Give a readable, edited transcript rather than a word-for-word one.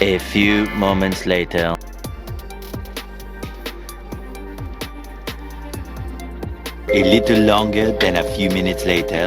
A few moments later. A little longer than a few minutes later.